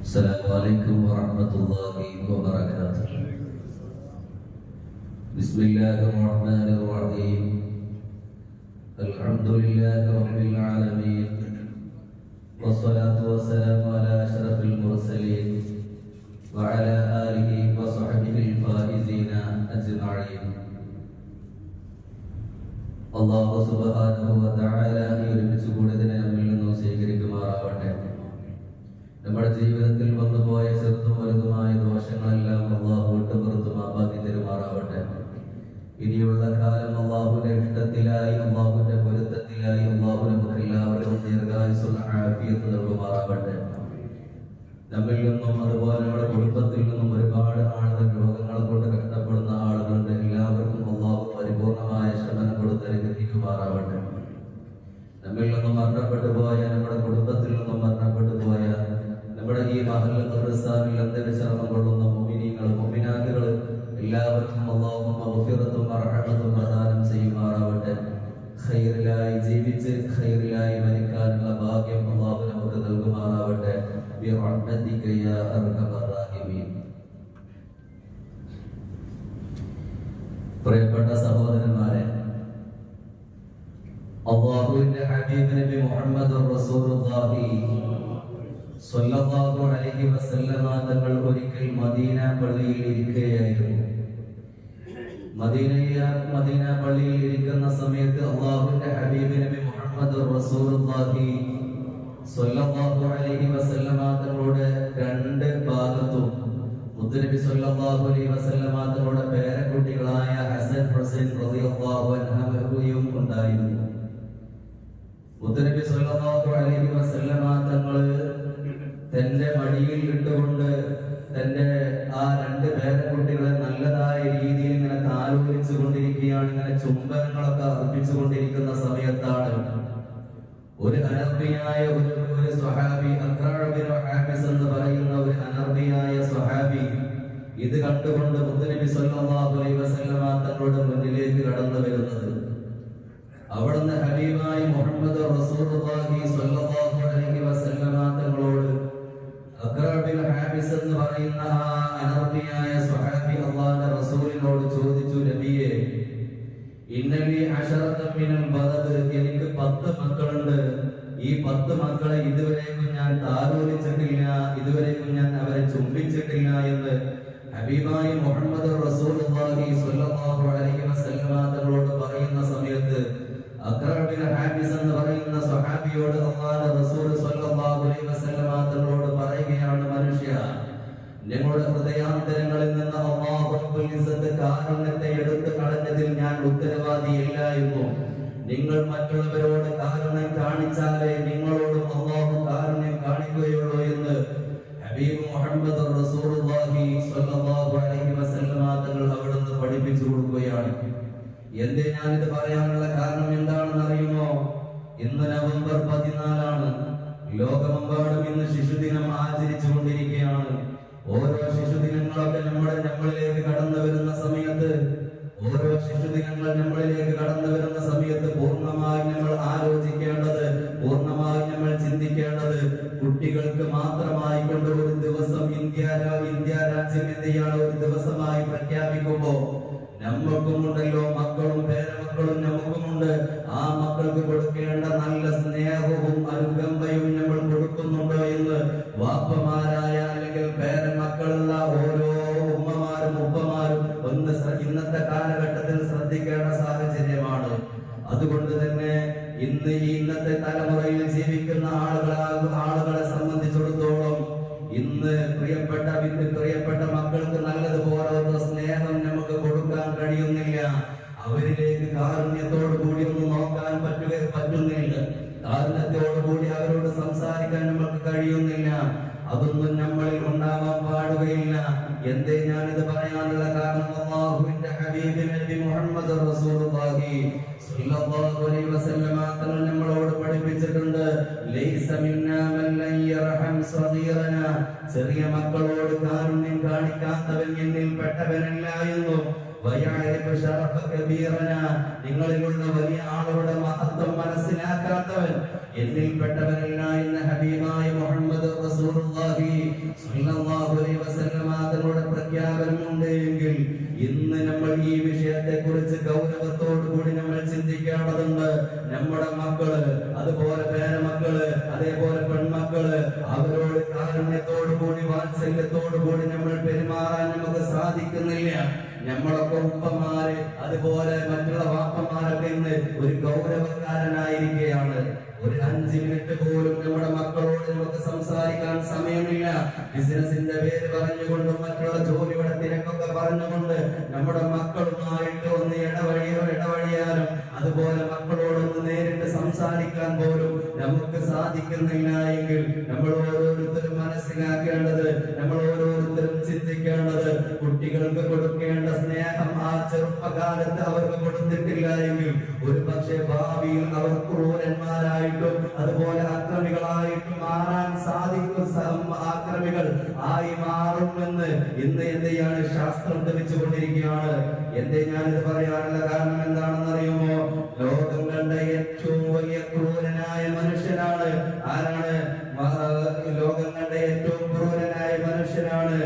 Assalamualaikum warahmatullahi wabarakatuh. Bismillahirrahmanirrahim. Alhamdulillahi rabbil alamin. Wassalatu wassalamu ala asyrafil mursalin wa ala alihi wa sahbihi al-faizina ajma'in. Allah subhanahu wa ta'ala ഒരുമിച്ച് കൂടിയതിനെ നമ്മിൽ നിന്നും സ്വീകരിക്കുമാറാവട്ടെ. നമ്മുടെ ജീവിതത്തിൽ വന്നുപോയ ചെറുതും വലുതുമായ ദോഷങ്ങളെല്ലാം അള്ളാഹു വിട്ടുപുറത്ത് മാപ്പാക്കി തരുമാറാവട്ടെ. ഇനിയുള്ള കാലം അള്ളാഹുവിന്റെ ഇഷ്ടത്തിലായി, അള്ളാഹുവിന്റെ പൊരുത്തത്തിലായി അള്ളാഹു നമുക്ക് എല്ലാവർക്കും ദീർഘായുസ്സുള്ള ആഫിയത്ത് നൽകുമാറാവട്ടെ. നമ്മിൽ നിന്നും അതുപോലെ നമ്മുടെ കുടുംബത്തിൽ നിന്നും ഒരുപാട് ആളുകൾ രോഗങ്ങളെ കൊണ്ട് കഷ്ടപ്പെടുന്ന ആളുകളുണ്ട്. എല്ലാവർക്കും അള്ളാഹു പരിപൂർണമായ ശമനം കൊടുത്ത് അനുഗ്രഹിക്കുമാറാവട്ടെ. നമ്മിൽ നിന്നും മരണപ്പെട്ടു പോയ, നമ്മുടെ കുടുംബത്തിൽ നിന്നും മരണപ്പെട്ടു പോയ, നമ്മുടെ ഈ മഹല്ല് ഖബർസ്ഥാനിൽ അന്ത്യവിശ്രമം കൊള്ളുന്ന മുഅ്മിനീങ്ങൾ മുഅ്മിനാത്തുകൾ എല്ലാവർക്കും അല്ലാഹു മഗ്ഫിറത്തും റഹ്മത്തും പ്രദാനം ചെയ്യുമാറാവട്ടെ. ഖൈറിലായി ജീവിച്ച് ഖൈറിലായി മരിക്കാനുള്ള ഭാഗ്യം അല്ലാഹു നമുക്ക് നൽകുമാറാവട്ടെ. ബിറഹ്മതിക യാ അർഹമർ റഹീമീൻ. പ്രിയപ്പെട്ട സഹോദരന്മാരെ, അല്ലാഹുവിന്റെ ഹബീബ് നബി മുഹമ്മദ് റസൂലുള്ളാഹി സ്വല്ലല്ലാഹു അലൈഹി വസല്ലമ തങ്ങൾ ഒരിക്കൽ മദീന പള്ളിയിൽ ഇരിക്കുകയായിരുന്നു. മദീന പള്ളിയിൽ ഇരിക്കുന്ന സമയത്ത് അല്ലാഹുവിന്റെ ഹബീബ് നബി മുഹമ്മദ് റസൂലുള്ളാഹി സ്വല്ലല്ലാഹു അലൈഹി വസല്ലമ തങ്ങളുടെ രണ്ട് ഭാഗത്തും മുത്തുനബി സ്വല്ലല്ലാഹു അലൈഹി വസല്ലമ തങ്ങളുടെ പേരക്കുട്ടികളായ ഹസൻ ഹുസൈൻ റളിയല്ലാഹു അൻഹുയും ഉണ്ടായിരുന്നു. മുത്തുനബി സ്വല്ലല്ലാഹു അലൈഹി വസല്ലമ തങ്ങൾ തന്റെ മടിയിൽ ഇട്ടുകൊണ്ട് തന്റെ ആ രണ്ട് പേരക്കുട്ടികളെ നല്ലതായ രീതിയിൽ ഇങ്ങനെ താലോലിച്ചു കൊണ്ടിരിക്കുകയാണ്. ഇങ്ങനെ ചുംബനങ്ങളൊക്കെ അർപ്പിച്ചുകൊണ്ടിരിക്കുന്ന സമയത്താണ് ഒരു അനർബിയായ ഒരു സ്വഹാബി, അഖ്റഅ ബിൻ ഹാബിസ് എന്ന് പറയുന്ന ഒരു അനർബിയായ സ്വഹാബി ഇത് കണ്ടുകൊണ്ട് മുത്തുനബി സ്വല്ലല്ലാഹു അലൈഹി വസല്ലമ തങ്ങളുടെ മുന്നിലേക്ക് കടന്നു വരുന്നത്. അവിടുന്ന് ഹബീബായ മുഹമ്മദ് റസൂലുള്ളാഹി സ്വല്ലല്ലാഹു അലൈഹി വസല്ലമ തങ്ങളോട് അഖ്റഅ ബിൻ ഹാബിസ് എന്ന് പറയുന്ന ആ അനർബിയായ സ്വഹാബി അല്ലാഹുവിന്റെ റസൂലിനോട് ചോദിച്ചു, നബിയേ, ഇന്നലി അശറതൻ മിനൽ ബദദ്, എനിക്ക് 10 മക്കളുണ്ട്. ഈ 10 മക്കളെ ഇതുവരെയും ഞാൻ താലോലിച്ചിട്ടില്ല, ഇതുവരെയും ഞാൻ അവരെ ചുംബിച്ചിട്ടില്ല എന്ന് ഹബീബായ മുഹമ്മദ് റസൂലുള്ളാഹി സ്വല്ലല്ലാഹു അലൈഹി വസല്ലമ തങ്ങളോട് പറയുന്ന സമയത്ത് അഖ്റഅ ബിൻ ഹാബിസ് എന്ന് പറയുന്ന സ്വഹാബിയോട് അല്ലാഹുവിന്റെ റസൂൽ സ്വല്ലല്ലാഹു അലൈഹി വസല്ലമ തങ്ങളോട് പറയുകയാണ്, മനുഷ്യ, ഞങ്ങളുടെ ഹൃദയാന്തരങ്ങളിൽ നിന്ന് അല്ലാഹു റബ്ബുൽ ഇസ്സത്ത് കാരുണ്യത്തെ എടുത്തു കളഞ്ഞതിൽ ഞാൻ ഉത്തരവാദിയല്ലായിരുന്നു. നിങ്ങൾ മറ്റുള്ളവരോട് കാരുണ്യം കാണിച്ചാലേ നിങ്ങളോടും അല്ലാഹു കാരുണ്യം കാണിക്കുകയുള്ളൂ എന്ന് ഹബീബ് മുഹമ്മദ് റസൂലുള്ളാഹി സ്വല്ലല്ലാഹു അലൈഹി വസല്ലമ തങ്ങൾ അവിടുന്ന് പഠിപ്പിച്ചു കൊടുക്കുകയാണ്. എന്തേ ഞാനിത് പറയാനുള്ള കാരണം എന്താണെന്ന് അറിയുമോ? ഇന്ന് നവംബർ 14 ലോകമെമ്പാടും ഇന്ന് ശിശുദിനം ആചരിച്ചു കൊണ്ടിരിക്കുകയാണ്. ഓരോ ശിശുദിനങ്ങളൊക്കെ നമ്മളിലേക്ക് കടന്നു വരുന്ന സമയത്ത് പൂർണ്ണമായി നമ്മൾ ആലോചിക്കേണ്ടത്, പൂർണ്ണമായി നമ്മൾ ചിന്തിക്കേണ്ടത്, കുട്ടികൾക്ക് മാത്രമായി കൊണ്ട് ഒരു ദിവസം ഇന്ത്യ രാജ്യം എന്തെയാണ് ഒരു ദിവസമായി പ്രഖ്യാപിക്കുമ്പോ നമ്മൾക്കുമുണ്ടല്ലോ മക്കളും പേരമക്കളും നമുക്കുമുണ്ട്. ആ മക്കൾക്ക് കൊടുക്കേണ്ട നല്ല സ്നേഹവും അനുകമ്പയും നമ്മൾ കൊടുക്കുന്നുണ്ടോ എന്ന് വാപ്പമാരായ അല്ലെങ്കിൽ പേരമക്കളുള്ള ഓരോ ഉമ്മമാരും ഉപ്പമാരും ഒന്ന് ഇന്നത്തെ കാലഘട്ടത്തിൽ ശ്രദ്ധിക്കേണ്ട സാഹചര്യമാണ്. അതുകൊണ്ട് തന്നെ ഇന്നത്തെ തലമുറയിൽ ജീവിക്കുന്ന ആളുകളെ സംബന്ധിച്ചിടത്തോളം ഇന്ന് പ്രിയപ്പെട്ട മക്കൾക്ക് നല്ലതുപോലെ സ്നേഹം നമുക്ക് കൊടുക്കാൻ കഴിയുന്നില്ല. അവരിലേക്ക് കാരുണ്യത്തോടു കൂടി ഒന്ന് നോക്കാൻ പറ്റുന്നില്ല. കാരുണ്യത്തോടു കൂടി അവരോട് സംസാരിക്കാൻ നമുക്ക് കഴിയുന്നില്ല. അതൊന്നും നമ്മളിൽ ഉണ്ടാവാൻ പാടുകയില്ല. എന്തേ ഞാനിത് പറയാനുള്ള കാരണം, അല്ലാഹുവിന്റെ ഹബീബ് നബി മുഹമ്മദ് റസൂലുള്ളാഹി സ്വല്ലല്ലാഹു അലൈഹി വസല്ലമ തങ്ങൾ നമ്മളോട് പഠിപ്പിച്ചിട്ടുണ്ട്, ലൈസ മിന്നാ മൻ ലൻ യർഹം സഗീറനാ, ചെറിയ മക്കളോട് കാരുണ്യം കാണിക്കാത്തവൻ എന്നിൽ പെട്ടവനല്ല എന്നും നിങ്ങളിലുള്ള വലിയ ആളുകളുടെ മഹത്വം മനസ്സിലാക്കാത്തവൻ എന്നിൽപ്പെട്ടവനല്ല എന്ന് ഹബീബായ മുഹമ്മദ് റസൂലുള്ളാഹി സ്വല്ലല്ലാഹു അലൈഹി വസല്ലം തങ്ങളുടെ പ്രഖ്യാപനമുണ്ട് എങ്കിൽ ഇന്ന് നമ്മൾ ഈ വിഷയത്തെ കുറിച്ച് ഗൗരവത്തോടു കൂടി നമ്മൾ ചിന്തിക്കേണ്ടതുണ്ട്. നമ്മുടെ മക്കള്, അതുപോലെ പേരമക്കള്, അതേപോലെ പെൺമക്കള്, അവരോട് കാരുണ്യത്തോടു കൂടി വാത്സല്യത്തോടു കൂടി നമ്മൾ പെരുമാറാൻ നമുക്ക് സാധിക്കുന്നില്ല. നമ്മളൊക്കെ ഉപ്പമാര്, അതുപോലെ മറ്റുള്ള വാപ്പമാരൊക്കെ ഇന്ന് ഒരു ഗൗരവക്കാരനായിരിക്കുകയാണ്. ഒരു 5 മിനിറ്റ് പോലും നമ്മുടെ മക്കളോട് നമുക്ക് സംസാരിക്കാൻ സമയമില്ല. ബിസിനസിന്റെ പേര് പറഞ്ഞുകൊണ്ടും മറ്റുള്ള ജോലിയുടെ തിരക്കൊക്കെ പറഞ്ഞുകൊണ്ട് നമ്മുടെ മക്കളുമായിട്ട് ഒന്ന് ഇടവഴിയാനും അതുപോലെ മക്കളോടൊന്ന് നേരിട്ട് സംസാരിക്കാൻ പോലും നമുക്ക് സാധിക്കുന്നില്ല എങ്കിൽ നമ്മൾ ഓരോരുത്തരും മനസ്സിലാക്കേണ്ടത്, നമ്മൾ ഓരോരുത്തരും ചിന്തിക്കേണ്ടത്, കുട്ടികൾക്ക് കൊടുക്കേണ്ട സ്നേഹം ആ ചെറുപ്പകാലത്ത് അവർക്ക് കൊടുത്തിട്ടില്ല എങ്കിൽ ഒരു പക്ഷേ ഭാവിയിൽ അവർ ക്രൂരന്മാരായിട്ടും അതുപോലെ അക്രമികളായിട്ടും മാറാൻ സാധിക്കും. അക്രമികൾ ആയി മാറുമെന്ന് ഇന്ന് എന്തെയാണ് ശാസ്ത്രം തെളിച്ചുകൊണ്ടിരിക്കുകയാണ്. എന്തേ ഞാനിത് പറയാനുള്ള കാരണം എന്താണെന്ന് അറിയുമോ? ലോകം കണ്ട ഏറ്റവും വലിയ ക്രൂരനായ മനുഷ്യനാണ് ആരാണ്? ലോകം കണ്ട ഏറ്റവും ക്രൂരനായ മനുഷ്യനാണ്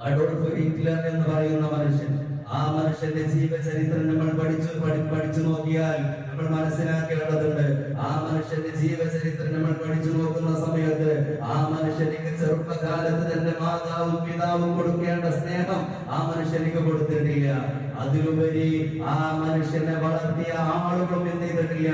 അഡോൾഫ് ഹിറ്റ്ലർ എന്ന് പറയുന്ന മനുഷ്യൻ. ആ മനുഷ്യന്റെ ജീവചരിത്രം നമ്മൾ പഠിച്ചു നോക്കിയാൽ നമ്മൾ മനസ്സിലാക്കേണ്ടതുണ്ട്. ആ മനുഷ്യന്റെ ജീവചരിത്രം നമ്മൾ പഠിച്ചു നോക്കുന്ന സമയത്ത് ആ മനുഷ്യനിക്ക് ചെറുപ്പകാലത്ത് തന്റെ മാതാവും പിതാവും കൊടുക്കേണ്ട സ്നേഹം ആ മനുഷ്യനിക്ക് കൊടുത്തിട്ടില്ല. അതിലുപരി ആ മനുഷ്യനെ വളർത്തിയ ആളുകളും എന്ത് ചെയ്തിട്ടില്ല,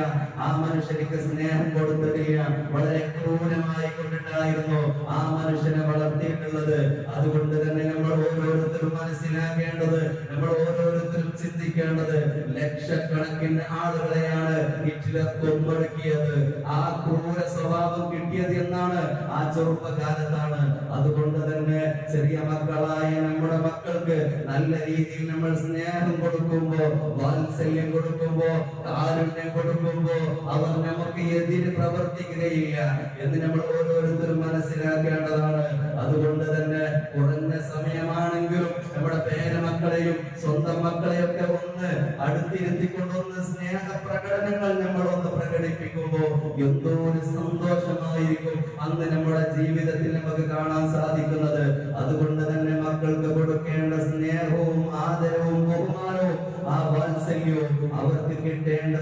ആ മനുഷ്യനിക്ക് സ്നേഹം കൊടുത്തിട്ടില്ല. വളരെ ക്രൂരമായി കൊണ്ടിട്ടായിരുന്നു ആ മനുഷ്യനെ വളർത്തിയിട്ടുള്ളത്. അതുകൊണ്ട് തന്നെ നമ്മൾ ഓരോരുത്തരും മനസ്സിലാക്കേണ്ടത്, നമ്മൾ ഓരോരുത്തരും ചിന്തിക്കേണ്ടത്, ലക്ഷക്കണക്കിന് ആളുകളെയാണ് ഹിറ്റ്ലർ കൊന്നൊടുക്കിയത്. ആ ക്രൂര സ്വഭാവം കിട്ടിയത് എന്നാണ് ആ ചെറുപ്പകാലത്താണ്. അതുകൊണ്ട് തന്നെ ചെറിയ മക്കളായ നമ്മുടെ മക്കൾക്ക് നല്ല രീതിയിൽ നമ്മൾ സ്നേഹം കൊടുക്കുമ്പോ, വാത്സല്യം കൊടുക്കുമ്പോ, കാരുണ്യം കൊടുക്കുമ്പോ അവർ നമുക്ക് എതിര് പ്രവർത്തിക്കുകയില്ല എന്ന് നമ്മൾ ഓരോരുത്തരും മനസ്സിലാക്കേണ്ടതാണ്. അതുകൊണ്ട് തന്നെ കുറഞ്ഞ സമയമാണെങ്കിലും നമ്മുടെ പേരമക്കളെയും സ്വന്തം മക്കളെയൊക്കെ ഒന്ന് അടുത്തിരുത്തിക്കൊണ്ടൊന്ന് സ്നേഹ പ്രകടനങ്ങൾ നമ്മളൊന്ന് പ്രകടിപ്പിക്കുമ്പോ എന്തോ ഒരു സന്തോഷമായിരിക്കും അന്ന് നമ്മുടെ ജീവിതത്തിൽ നമുക്ക് കാണാൻ സാധിക്കുന്നത്. അതുകൊണ്ട് തന്നെ മക്കൾക്ക് കൊടുക്കേണ്ട സ്നേഹവും ആദരവും ബഹുമാനവും ആ വാത്സല്യവും അവർക്ക് കിട്ടേണ്ട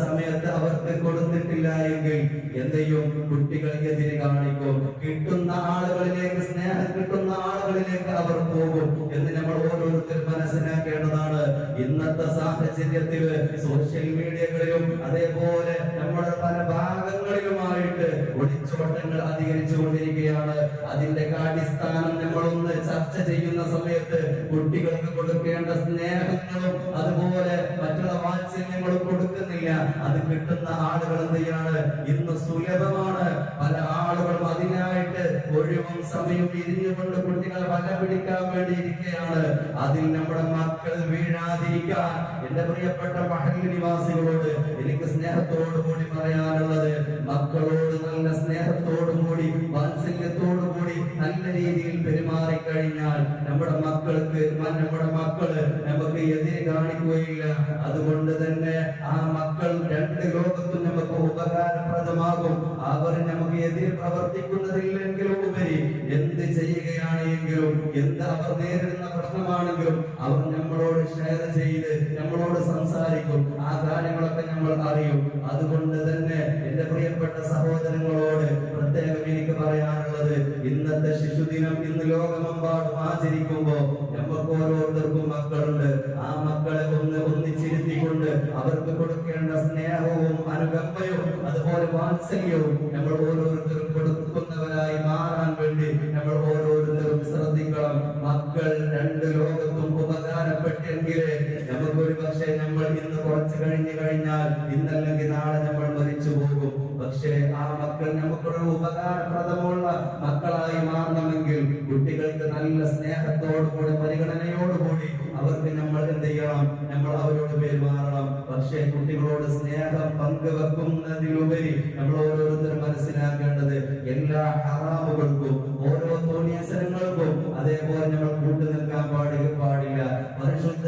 സമയത്ത് അവർക്ക് കൊടുത്തിട്ടില്ല എങ്കിൽ എന്തെയും കുട്ടികൾ എതിര് കാണിക്കും. കിട്ടുന്ന ആളുകളിലേക്ക്, സ്നേഹം കിട്ടുന്ന ആളുകളിലേക്ക് അവർ പോകും എന്ന് നമ്മൾ ഓരോരുത്തരും മനസ്സിലാക്കേണ്ടതാണ്. ഇന്നത്തെ സാഹചര്യത്തിൽ സോഷ്യൽ മീഡിയകളിലും അതേപോലെ നമ്മുടെ പല ഭാഗങ്ങളിലുമായിട്ട് ഒളിച്ചോട്ടങ്ങൾ അധികരിച്ചു കൊണ്ടിരിക്കുകയാണ്. അതിന്റെ അടിസ്ഥാനം നമ്മളൊന്ന് ചർച്ച ചെയ്യുന്ന സമയത്ത് കുട്ടികൾക്ക് കൊടുക്കേണ്ട സ്നേഹങ്ങളും അതുപോലെ മറ്റുള്ള വാത്സല്യങ്ങളും കൊടുക്കുന്നില്ല. അത് കിട്ടുന്ന ആളുകൾ എന്തെയാണ് ഇന്ന് സുലഭമാണ്. പല ആളുകളും അതിനായിട്ട് ഒഴിവും സമയം പിരിഞ്ഞുകൊണ്ട് കുട്ടികളെ വല പിടിക്കാൻ വേണ്ടിയിരിക്കുകയാണ്. അതിൽ നമ്മുടെ മക്കൾ വീഴാതിരിക്കാൻ എന്റെ പ്രിയപ്പെട്ട മഹല്ല് നിവാസികളോട് എനിക്ക് സ്നേഹത്തോടു കൂടി പറയാനുള്ളത്, മക്കളോട് നല്ല സ്നേഹത്തോടു കൂടി വാത്സല്യത്തോടു കൂടി നല്ല രീതിയിൽ പെരുമാറിക്കഴിഞ്ഞാൽ നമ്മുടെ മക്കള് നമുക്ക് എതിരെ കാണിക്കുകയില്ല. അതുകൊണ്ട് തന്നെ ആ മക്കൾ രണ്ട് ലോകത്തും നമുക്ക് ഉപകാരപ്രദമാകും. അവർ നമുക്ക് എതിരെ പ്രവർത്തിക്കുന്നതില്ലെങ്കിലും ഉപരി എന്ത് ചെയ്യുകയാണ് എങ്കിലും, എന്ത് അവർ നേരിടുന്ന പ്രശ്നമാണെങ്കിലും അവർ നമ്മളോട് ഷെയർ ചെയ്ത് നമ്മളോട് സംസാരിക്കും. ആ കാര്യങ്ങളൊക്കെ നമ്മൾ അറിയും. അതുകൊണ്ട് തന്നെ എന്റെ പ്രിയപ്പെട്ട സഹോദരങ്ങളോട് പ്രത്യേകം എനിക്ക് പറയാനുള്ളത്, ഇന്നത്തെ ശിശുദിനം ഇന്ന് ലോകമെമ്പാടും ആചരിക്കുമ്പോ നമുക്ക് ഓരോരുത്തർക്കും മക്കളുണ്ട്. ആ മക്കളെ ഒന്നിച്ചിരുത്തിക്കൊണ്ട് അവർക്ക് കൊടുക്കേണ്ട സ്നേഹവും അനുകമ്പയും അതുപോലെ വാത്സല്യവും നമ്മൾ ഓരോരുത്തരും കൊടുക്കുന്നവരായി മാറാൻ വേണ്ടി നമ്മൾ ഓരോരുത്തരും ശ്രദ്ധിക്കണം. മക്കൾ രണ്ട് ലോകത്തും ഉപകാരപ്പെട്ടെങ്കിലേ നമുക്കൊരു പക്ഷേ നമ്മൾ ഇന്ന് കുറച്ച് കഴിഞ്ഞു കഴിഞ്ഞാൽ ഇന്നല്ലെങ്കിൽ നാളെ നമ്മൾ മരിച്ചു പോകും. പക്ഷേ ആ മക്കൾ നമുക്കൊരു ഉപകാരപ്രദമുള്ള മക്കളായി മാറണമെങ്കിൽ കുട്ടികൾക്ക് നല്ല സ്നേഹത്തോടുകൂടി പരിഗണനയോടുകൂടി അവർക്ക് നമ്മൾ എന്ത് ചെയ്യണം, നമ്മൾ അവരോട് പെരുമാറണം. പക്ഷേ കുട്ടികളോട് സ്നേഹം പങ്കുവെക്കുന്നതിലുപരി നമ്മൾ ഓരോരുത്തരും മനസ്സിലാക്കേണ്ടത് എല്ലാ ഹറാമുകൾക്കും ഓരോ തോന്നിയസരങ്ങൾക്കും അതേപോലെ നമ്മൾ കൂട്ടു നിൽക്കാൻ പാടില്ല. പരിശുദ്ധ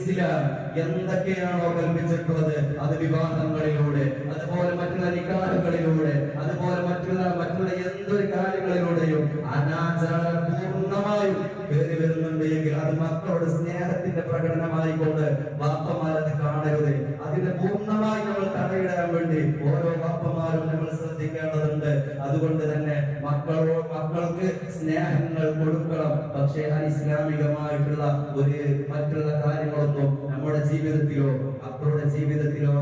ഇസ്ലാം എന്തൊക്കെയാണോ കൽപ്പിച്ചിട്ടുള്ളത് അത് വിവാഹങ്ങളിലൂടെ, അതുപോലെ മറ്റുള്ള നിക്കാഹുകളിലൂടെ, അതുപോലെ മറ്റുള്ള എന്തൊരു കാര്യങ്ങളിലൂടെയും അനാചാരം പൂർണ്ണമായും കയറി വരുന്നുണ്ട് എങ്കിൽ അത് മക്കളുടെ സ്നേഹത്തിന്റെ പ്രകടനമായിക്കൊണ്ട് വാപ്പമാരത് കാണരുത്. അതിനെ പൂർണ്ണമായി നമ്മൾ തടയിടാൻ വേണ്ടി ഓരോ വാപ്പമാരും നമ്മൾ ശ്രദ്ധിക്കേണ്ടതുണ്ട്. അതുകൊണ്ട് തന്നെ മക്കൾക്ക് സ്നേഹങ്ങൾ കൊടുക്കണം. പക്ഷേ അനിസ്ലാമികമായിട്ടുള്ള മറ്റുള്ള കാര്യങ്ങളൊന്നും നമ്മുടെ ജീവിതത്തിലോ മക്കളുടെ ജീവിതത്തിലോ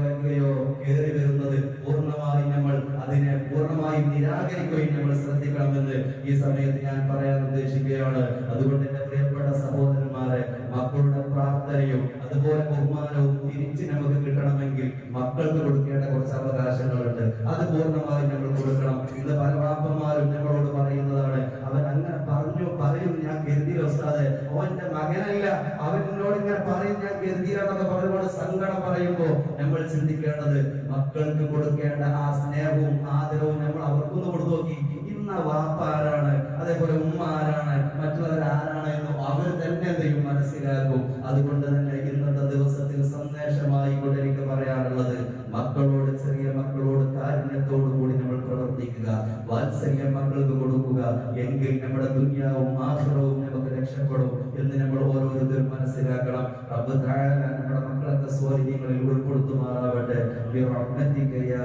കയറി വരുന്നത് പൂർണ്ണമായി നമ്മൾ അതിനെ പൂർണ്ണമായും നിരാകരിക്കുകയും നമ്മൾ ശ്രദ്ധിക്കണമെന്ന് ഈ സമയത്ത് ഞാൻ പറയാൻ ഉദ്ദേശിക്കുകയാണ്. അതുകൊണ്ട് എന്റെ പ്രിയപ്പെട്ട സഹോദരന്മാരെ, മക്കളുടെ പ്രാർത്ഥനയും അതുപോലെ ബഹുമാനവും തിരിച്ച് നമുക്ക് കിട്ടണമെങ്കിൽ മക്കൾക്ക് കൊടുക്കേണ്ട കുറച്ച് അവകാശങ്ങളുണ്ട്. അത് പൂർണ്ണമായി നമ്മൾ കൊടുക്കണം. ഇന്ന് പല വാപ്പന്മാരും നമ്മളോട് പറയുന്നതാണ്, അവൻ അങ്ങനെ പറയും ഞാൻ കരുതിയില്ല ഉസ്താദെ, അവന്റെ മകനല്ല, അവനോട് ഇങ്ങനെ പറയും ഞാൻ കരുതിയില്ലെന്നൊക്കെ പറഞ്ഞുകൊണ്ട് സങ്കടം പറയുമ്പോൾ നമ്മൾ ചിന്തിക്കേണ്ടത് മക്കൾക്ക് കൊടുക്കേണ്ട ആ സ്നേഹവും ആദരവും നമ്മൾ അവർക്കൊന്ന് കൊടുത്തു നോക്കി. ഇന്ന വാപ്പ ആരാണ്, അതേപോലെ ഉമ്മ ആരാണ്, മറ്റുള്ളവർ ആരാണ് എന്ന് അവർ തന്നെ എന്തെയും മനസ്സിലാക്കും. അതുകൊണ്ട് തന്നെ ഇന്നത്തെ ദിവസത്തിൽ സന്ദേശമായി കൊണ്ട് എനിക്ക് പറയാനുള്ളത്, മക്കളോട്, ചെറിയ മക്കളോട് കാരുണ്യത്തോടു കൂടി നമ്മൾ പ്രവർത്തിക്കുക, വാത്സല്യം മക്കൾക്ക് കൊടുക്കുക. എങ്കിൽ നമ്മുടെ ദുനിയാവും ആഖിറവും നമുക്ക് രക്ഷപ്പെടും എന്ന് നമ്മൾ ഓരോരുത്തരും മനസ്സിലാക്കണം. റബ്ബ് തആല നമ്മുടെ മക്കളൊക്കെ സ്വർഗ്ഗങ്ങളിൽ ഉൾപ്പെടുത്തുമാറാവട്ടെ. ബിറഹ്മതിക യാ